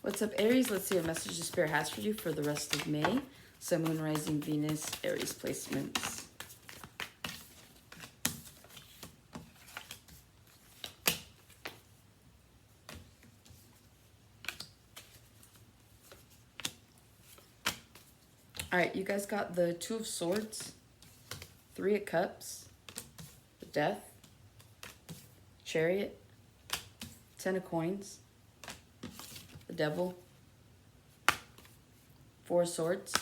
What's up, Aries? Let's see what message the Spirit has for you for the rest of May. Sun, Moon, Rising, Venus, Aries placements. All right, you guys got the Two of Swords, Three of Cups, the Death, Chariot, Ten of Coins, the Devil, Four of Swords,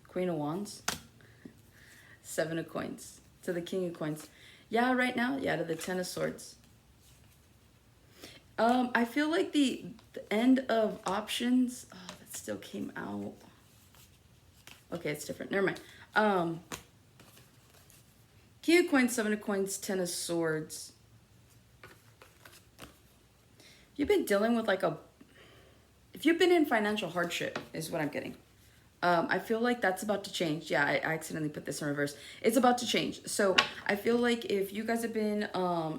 Queen of Wands, Seven of Coins, to the King of Coins. Yeah, right now, yeah, to the Ten of Swords. I feel like the end of options, oh, that still came out. Okay, it's different. Never mind. King of Coins, Seven of Coins, Ten of Swords. You've been dealing with like if you've been in financial hardship is what I'm getting. I feel like that's about to change. Yeah, I accidentally put this in reverse. It's about to change. So I feel like if you guys have been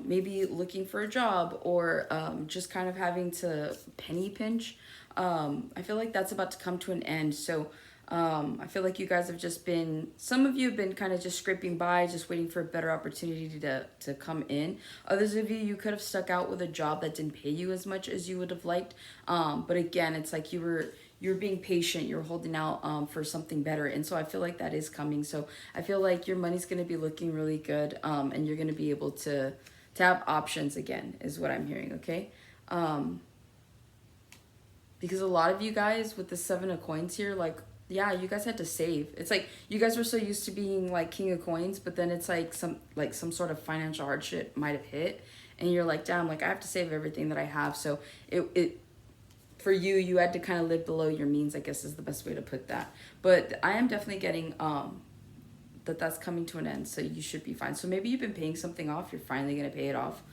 maybe looking for a job or just kind of having to penny pinch, I feel like that's about to come to an end. So I feel like you guys have just been, some of you have been kind of just scraping by, just waiting for a better opportunity to come in. Others of you, you could have stuck out with a job that didn't pay you as much as you would have liked. But again, it's like you're being patient, you're holding out for something better. And so I feel like that is coming. So I feel like your money's going to be looking really good, and you're going to be able to have options again, is what I'm hearing, okay? Because a lot of you guys with the Seven of Coins here, like, yeah, you guys had to save. It's like you guys were so used to being like King of Coins, but then it's like some sort of financial hardship might have hit, and you're like, damn, like I have to save everything that I have. So it for you, you had to kind of live below your means, I guess is the best way to put that. But I am definitely getting that's coming to an end, so you should be fine. So maybe you've been paying something off, you're finally going to pay it off,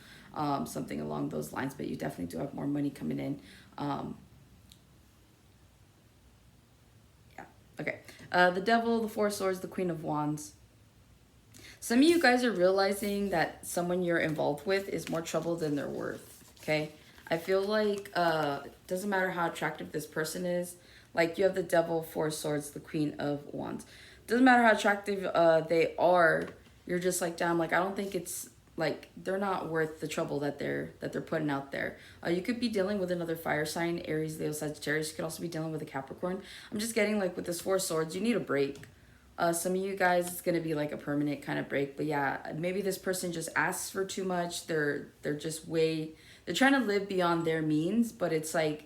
something along those lines, but you definitely do have more money coming in. Okay, the Devil, the Four of Swords, the Queen of Wands. Some of you guys are realizing that someone you're involved with is more trouble than they're worth, okay? I feel like it doesn't matter how attractive this person is. Like you have the Devil, Four of Swords, the Queen of Wands. Doesn't matter how attractive they are. You're just like, damn, like I don't think it's like they're not worth the trouble that they're putting out there. You could be dealing with another fire sign, Aries, Leo, Sagittarius. You could also be dealing with a Capricorn. I'm just getting like with this Four of Swords, you need a break. Some of you guys, it's going to be like a permanent kind of break. But yeah, maybe this person just asks for too much. They're just they're trying to live beyond their means, but it's like,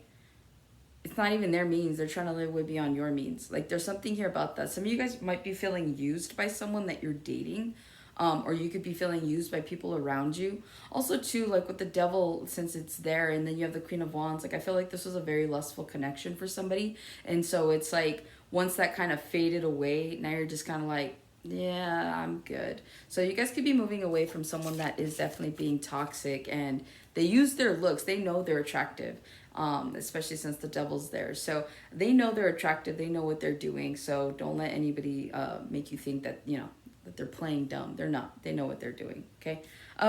it's not even their means. They're trying to live way beyond your means. Like there's something here about that. Some of you guys might be feeling used by someone that you're dating. Or you could be feeling used by people around you. Also too, like with the Devil, since it's there, and then you have the Queen of Wands, like I feel like this was a very lustful connection for somebody. And so it's like, once that kind of faded away, now you're just kind of like, yeah, I'm good. So you guys could be moving away from someone that is definitely being toxic, and they use their looks. They know they're attractive, especially since the Devil's there. So they know they're attractive. They know what they're doing. So don't let anybody make you think that, you know, that they're playing dumb. They're not. They know what they're doing, okay?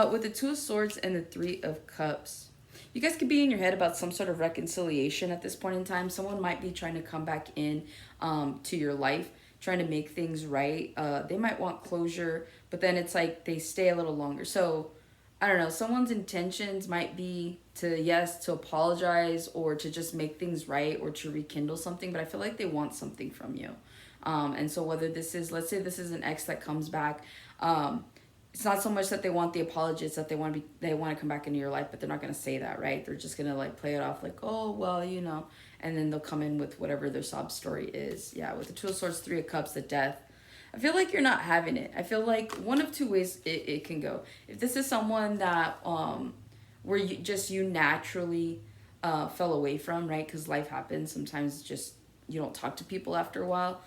With the Two of Swords and the Three of Cups, you guys could be in your head about some sort of reconciliation at this point in time. Someone might be trying to come back in to your life, trying to make things right. They might want closure, but then it's like they stay a little longer. So, I don't know, someone's intentions might be to apologize or to just make things right or to rekindle something, but I feel like they want something from you. And so whether this is, let's say this is an ex that comes back, it's not so much that they want the apology, it's that they want to come back into your life, but they're not going to say that, right? They're just going to like play it off like, oh, well, you know, and then they'll come in with whatever their sob story is. Yeah, with the Two of Swords, Three of Cups, the Death. I feel like you're not having it. I feel like one of two ways it can go. If this is someone that, where you naturally fell away from, right? Because life happens. Sometimes just you don't talk to people after a while.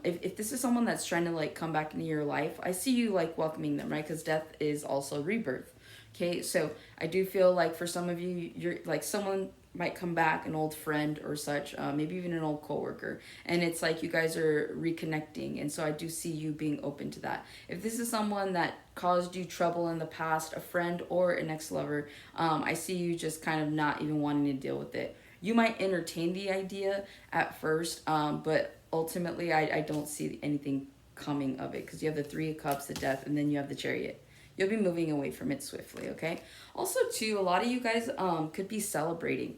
If this is someone that's trying to like come back into your life, I see you like welcoming them, right? Because death is also rebirth. Okay, so I do feel like for some of you, you're like someone might come back, an old friend or such, maybe even an old coworker, and it's like you guys are reconnecting, and so I do see you being open to that. If this is someone that caused you trouble in the past, a friend or an ex-lover, I see you just kind of not even wanting to deal with it. You might entertain the idea at first, but ultimately I don't see anything coming of it, because you have the Three of Cups, the Death, and then you have the Chariot. You'll be moving away from it swiftly, okay? Also, too, a lot of you guys could be celebrating.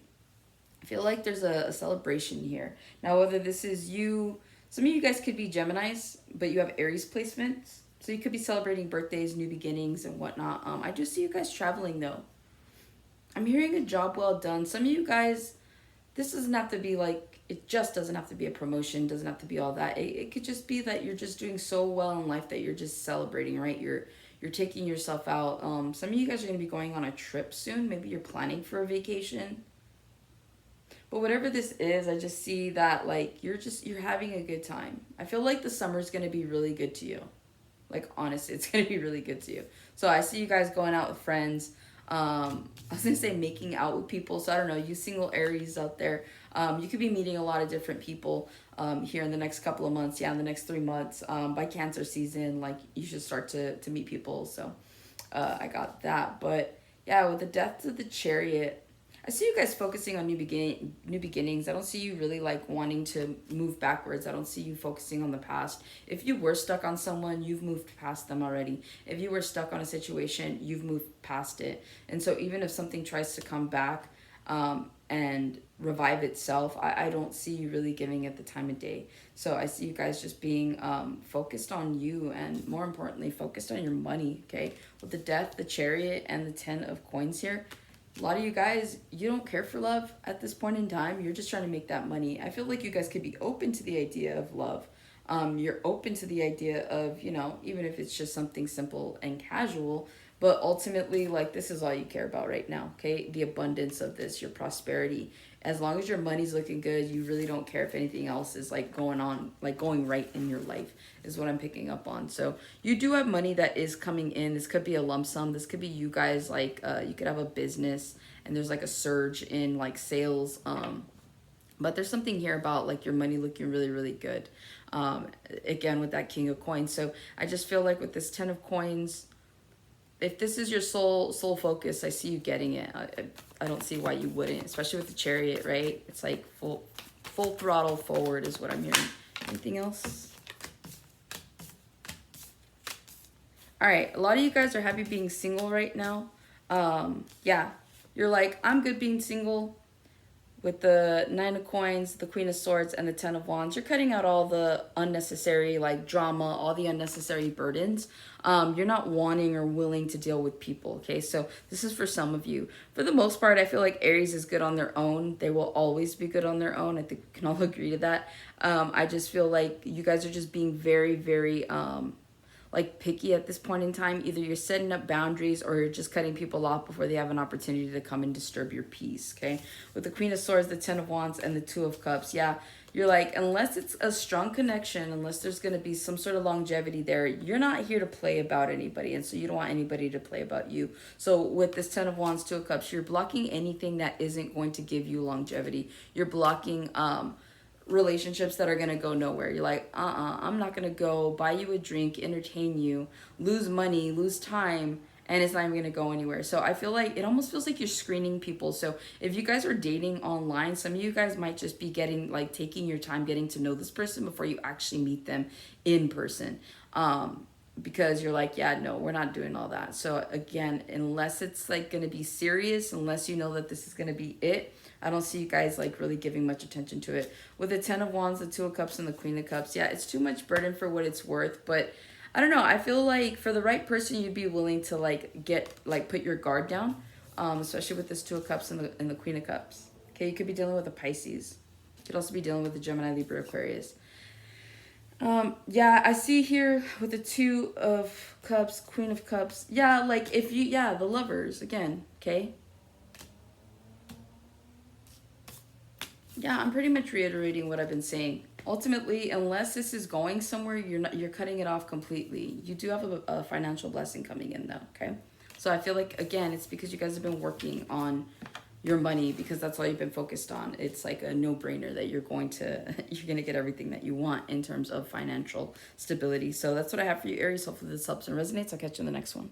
I feel like there's a celebration here. Now, whether this is you, some of you guys could be Geminis, but you have Aries placements. So you could be celebrating birthdays, new beginnings, and whatnot. I just see you guys traveling, though. I'm hearing a job well done. Some of you guys, this doesn't have to be like, it just doesn't have to be a promotion, doesn't have to be all that. It could just be that you're just doing so well in life that you're just celebrating, right? You're taking yourself out. Some of you guys are going to be going on a trip soon. Maybe you're planning for a vacation. But whatever this is, I just see that like you're having a good time. I feel like the summer's going to be really good to you. Like, honestly, it's going to be really good to you. So I see you guys going out with friends. I was going to say making out with people. So I don't know, you single Aries out there. You could be meeting a lot of different people here in the next couple of months. Yeah, in the next 3 months. By Cancer season, like, you should start to meet people. So I got that. But yeah, with the Death of the Chariot, I see you guys focusing on new beginnings. I don't see you really like wanting to move backwards. I don't see you focusing on the past. If you were stuck on someone, you've moved past them already. If you were stuck on a situation, you've moved past it. And so even if something tries to come back and revive itself, I don't see you really giving it the time of day. So I see you guys just being focused on you, and more importantly, focused on your money, okay? With the Death, the Chariot, and the 10 of Coins here, a lot of you guys, you don't care for love at this point in time. You're just trying to make that money. I feel like you guys could be open to the idea of love. You're open to the idea of, you know, even if it's just something simple and casual, but ultimately, like, this is all you care about right now, okay? The abundance of this, your prosperity. As long as your money's looking good, you really don't care if anything else is, like, going on, like, going right in your life, is what I'm picking up on. So you do have money that is coming in. This could be a lump sum. This could be you guys, like, you could have a business, and there's, like, a surge in, like, sales. But there's something here about, like, your money looking really, really good. Again, with that King of Coins. So I just feel like with this 10 of Coins, if this is your sole focus, I see you getting it. I don't see why you wouldn't, especially with the Chariot, right? It's like full throttle forward is what I'm hearing. Anything else? All right, a lot of you guys are happy being single right now. Yeah, you're like, I'm good being single. With the 9 of Coins, the Queen of Swords, and the 10 of Wands, you're cutting out all the unnecessary, like, drama, all the unnecessary burdens. You're not wanting or willing to deal with people, okay? So this is for some of you. For the most part, I feel like Aries is good on their own. They will always be good on their own. I think we can all agree to that. I just feel like you guys are just being very, very like, picky at this point in time. Either you're setting up boundaries or you're just cutting people off before they have an opportunity to come and disturb your peace, okay? With the Queen of Swords, the 10 of Wands, and the 2 of Cups, yeah, you're like, unless it's a strong connection, unless there's going to be some sort of longevity there, you're not here to play about anybody, and so you don't want anybody to play about you. So with this 10 of Wands, 2 of Cups, you're blocking anything that isn't going to give you longevity. You're blocking relationships that are gonna go nowhere. You're like, I'm not gonna go buy you a drink, entertain you, lose money, lose time, and it's not even gonna go anywhere. So I feel like it almost feels like you're screening people. So if you guys are dating online, some of you guys might just be getting, like, taking your time getting to know this person before you actually meet them in person. Because you're like, yeah, no, we're not doing all that. So again, unless it's, like, gonna be serious, unless you know that this is gonna be it, I don't see you guys, like, really giving much attention to it. With the 10 of Wands, the 2 of Cups, and the Queen of Cups, yeah, it's too much burden for what it's worth. But I don't know. I feel like for the right person, you'd be willing to, like, put your guard down, especially with this 2 of Cups and the Queen of Cups. Okay, you could be dealing with a Pisces. You could also be dealing with a Gemini, Libra, Aquarius. Yeah, I see here with the 2 of Cups, Queen of Cups. Yeah, like, if you, yeah, the Lovers again, okay? Yeah, I'm pretty much reiterating what I've been saying. Ultimately, unless this is going somewhere, you're cutting it off completely. You do have a financial blessing coming in though, okay? So I feel like, again, it's because you guys have been working on your money, because that's all you've been focused on. It's like a no-brainer that you're going to get everything that you want in terms of financial stability. So that's what I have for you, Aries. Hopefully this helps and resonates. I'll catch you in the next one.